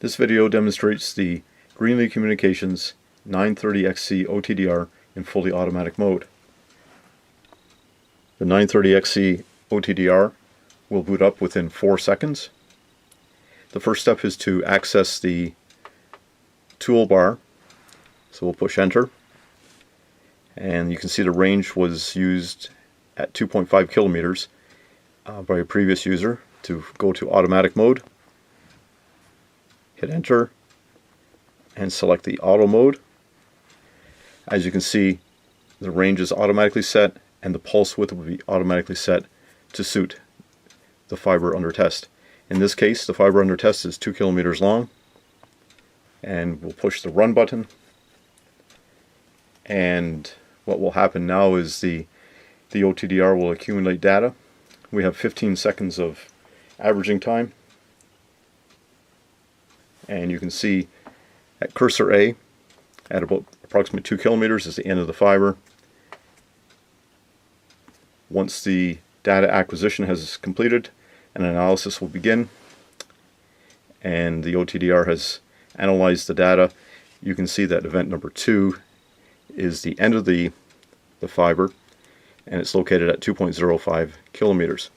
This video demonstrates the Greenlee Communications 930XC OTDR in fully automatic mode. The 930XC OTDR will boot up within 4 seconds. The first step is to access the toolbar. So we'll push enter. And you can see the range was used at 2.5 kilometers by a previous user. To go to automatic mode, hit enter and select the auto mode. As you can see, the range is automatically set and the pulse width will be automatically set to suit the fiber under test. In this case, the fiber under test is 2 kilometers long, and we'll push the run button, and what will happen now is the OTDR will accumulate data. We have 15 seconds of averaging time, and you can see at cursor A at about approximately 2 kilometers is the end of the fiber. Once the data acquisition has completed, an analysis will begin, and the OTDR has analyzed the data. You can see that event number 2 is the end of the fiber, and it's located at 2.05 kilometers.